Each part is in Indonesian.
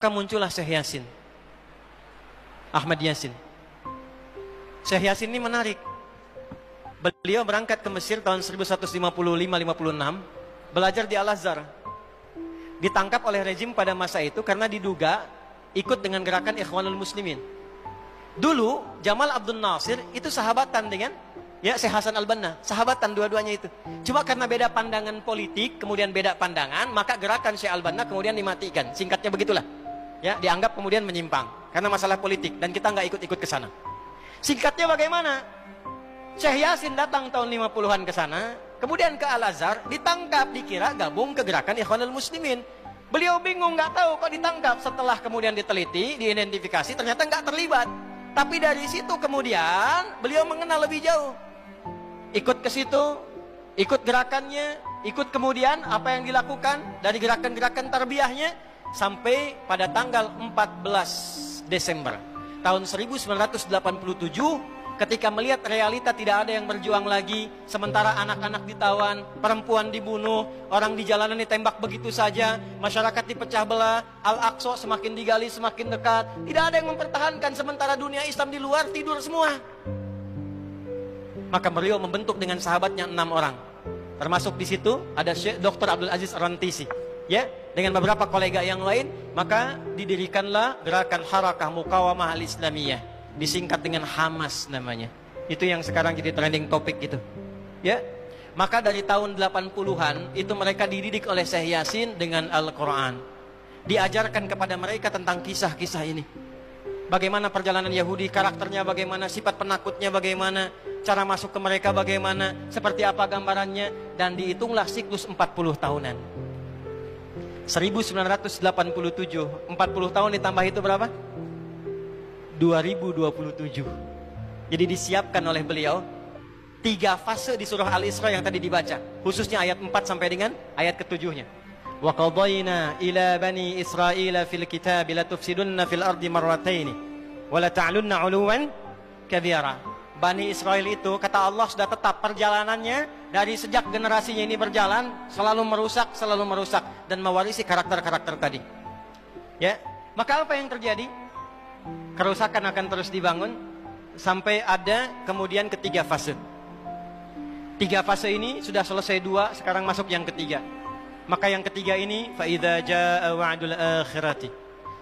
muncullah Syekh Yasin, Ahmad Yasin. Syekh Yasin ini menarik. Beliau berangkat ke Mesir tahun 1155-56, belajar di Al-Azhar. Ditangkap oleh rezim pada masa itu karena diduga ikut dengan gerakan Ikhwanul Muslimin. Dulu Jamal Abdul Nasir itu sahabatan dengan Syekh Hasan Al-Banna, sahabatan dua-duanya itu. Cuma karena beda pandangan politik, kemudian beda pandangan, maka gerakan Syekh Al-Banna kemudian dimatikan. Singkatnya begitulah. Dianggap kemudian menyimpang karena masalah politik dan kita nggak ikut-ikut ke sana. Singkatnya bagaimana? Syekh Yasin datang tahun 50-an ke sana, kemudian ke Al-Azhar, ditangkap, dikira gabung ke gerakan Ikhwanul Muslimin. Beliau bingung, nggak tahu kok ditangkap. Setelah kemudian diteliti, diidentifikasi, ternyata nggak terlibat. Tapi dari situ kemudian beliau mengenal lebih jauh. Ikut ke situ, ikut gerakannya, ikut kemudian apa yang dilakukan dari gerakan-gerakan tarbiyahnya sampai pada tanggal 14 Desember tahun 1987 ketika melihat realita tidak ada yang berjuang lagi, sementara anak-anak ditawan, perempuan dibunuh, orang di jalanan ditembak begitu saja, masyarakat dipecah belah, Al-Aqsa semakin digali semakin dekat, tidak ada yang mempertahankan, sementara dunia Islam di luar tidur semua. Maka beliau membentuk dengan sahabatnya 6 orang, termasuk di situ ada Syekh Dr. Abdul Aziz Ar-Rantisi, dengan beberapa kolega yang lain. Maka didirikanlah gerakan Harakah Muqawamah Al-Islamiyah, disingkat dengan Hamas namanya. Itu yang sekarang jadi trending topik gitu. Maka dari tahun 80-an itu mereka dididik oleh Syekh Yasin dengan Al-Quran. Diajarkan kepada mereka tentang kisah-kisah ini. Bagaimana perjalanan Yahudi, karakternya bagaimana, sifat penakutnya bagaimana, cara masuk ke mereka bagaimana, seperti apa gambarannya, dan dihitunglah siklus 40 tahunan. 1987, 40 tahun ditambah itu berapa? 2027. Jadi disiapkan oleh beliau 3 fase di surah Al-Isra yang tadi dibaca, khususnya ayat 4 sampai dengan ayat ke-7-nya. Wa qadayna ila bani Israila fil kitab la tufsidunna fil ardi marrataini wa la ta'lunna 'uluwan kabira. Bani Israel itu kata Allah sudah tetap perjalanannya dari sejak generasinya ini berjalan selalu merusak dan mewarisi karakter-karakter tadi. Maka apa yang terjadi? Kerusakan akan terus dibangun sampai ada kemudian ketiga fase. 3 fase ini sudah selesai 2, sekarang masuk yang ketiga. Maka yang ketiga ini fa idza jaa wa'dul akhirati.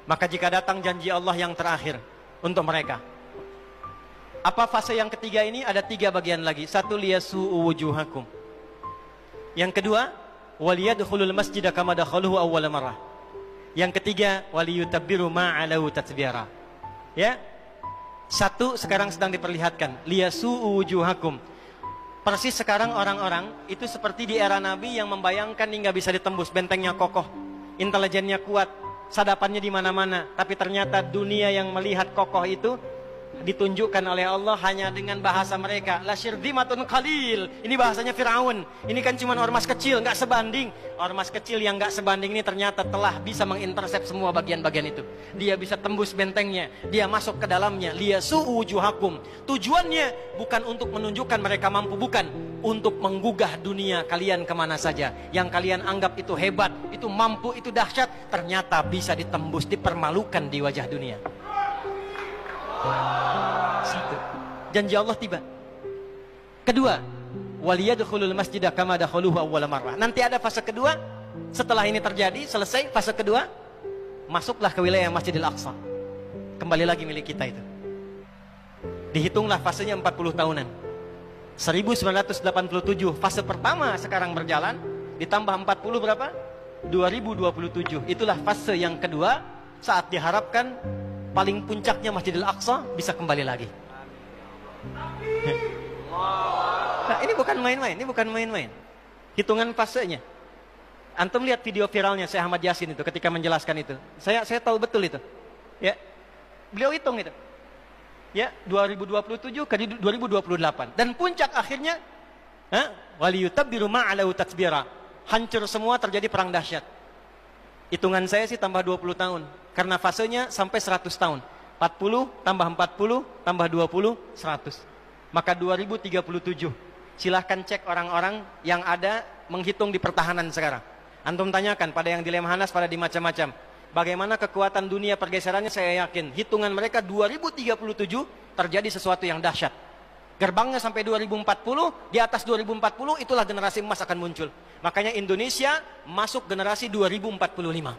Maka jika datang janji Allah yang terakhir untuk mereka. Apa fase yang ketiga ini? Ada 3 bagian lagi. 1, liyasu'u wujuhakum. Yang kedua, waliyadkhulul masjida kama dakhaluhu awwal marrah. Yang ketiga, waliyutabbiru ma'alahu tatbira. 1 sekarang sedang diperlihatkan, liyasu'u wujuhakum. Persis sekarang orang-orang itu seperti di era Nabi yang membayangkan hingga bisa ditembus, bentengnya kokoh, intelijennya kuat, sadapannya di mana-mana, tapi ternyata dunia yang melihat kokoh itu ditunjukkan oleh Allah hanya dengan bahasa mereka, la syirzimatun qalil. Ini bahasanya Firaun. Ini kan cuma ormas kecil, nggak sebanding. Ormas kecil yang nggak sebanding ini ternyata telah bisa mengintersep semua bagian-bagian itu. Dia bisa tembus bentengnya, dia masuk ke dalamnya. Liyasu'u wujuhakum. Tujuannya bukan untuk menunjukkan mereka mampu, bukan, untuk menggugah dunia kalian kemana saja. Yang kalian anggap itu hebat, itu mampu, itu dahsyat, ternyata bisa ditembus, dipermalukan di wajah dunia. 1, janji Allah tiba. Kedua, waliyadkhulul masjidah kama dakhaluhu awwal marrah. Nanti ada fase kedua. Setelah ini terjadi, selesai fase kedua, masuklah ke wilayah Masjidil Aqsa. Kembali lagi milik kita itu. Dihitunglah fasenya 40 tahunan. 1987 fase pertama sekarang berjalan, ditambah 40 berapa? 2027. Itulah fase yang kedua, saat diharapkan paling puncaknya Masjidil Aqsa bisa kembali lagi. Nah, ini bukan main-main, ini bukan main-main. Hitungan fasenya. Antum lihat video viralnya Syekh Ahmad Yasin itu ketika menjelaskan itu. Saya tahu betul itu. Beliau hitung itu. 2027 ke 2028 dan puncak akhirnya waliyutabbiru ma'alahu tatbira. Hancur semua, terjadi perang dahsyat. Hitungan saya sih tambah 20 tahun. Karena fasenya sampai 100 tahun. 40 tambah 40 tambah 20, 100. Maka 2037. Silahkan cek orang-orang yang ada menghitung di pertahanan sekarang. Antum tanyakan pada yang di Lemhanas, pada di macam-macam. Bagaimana kekuatan dunia pergeserannya saya yakin. Hitungan mereka 2037 terjadi sesuatu yang dahsyat. Gerbangnya sampai 2040, di atas 2040 itulah generasi emas akan muncul. Makanya Indonesia masuk generasi 2045.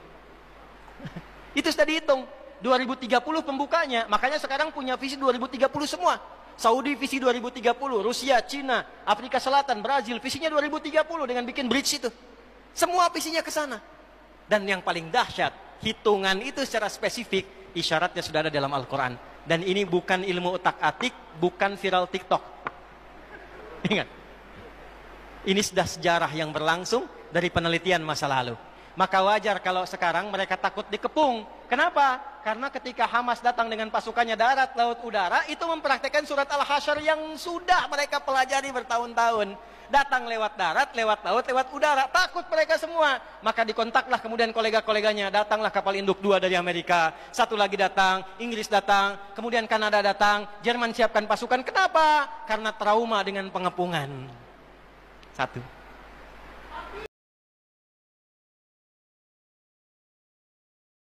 Itu sudah dihitung. 2030 pembukanya. Makanya sekarang punya visi 2030 semua. Saudi visi 2030, Rusia, Cina, Afrika Selatan, Brazil visinya 2030 dengan bikin bridge itu. Semua visinya ke sana. Dan yang paling dahsyat, hitungan itu secara spesifik isyaratnya sudah ada dalam Al-Quran. Dan ini bukan ilmu utak-atik, bukan viral TikTok. Ingat, ini sudah sejarah yang berlangsung dari penelitian masa lalu. Maka wajar kalau sekarang mereka takut dikepung. Kenapa? Karena ketika Hamas datang dengan pasukannya darat, laut, udara, itu mempraktekkan surat Al-Hasyr yang sudah mereka pelajari bertahun-tahun. Datang lewat darat, lewat laut, lewat udara. Takut mereka semua. Maka dikontaklah kemudian kolega-koleganya. Datanglah kapal induk 2 dari Amerika. Satu lagi datang, Inggris datang. Kemudian Kanada datang. Jerman siapkan pasukan. Kenapa? Karena trauma dengan pengepungan. Satu.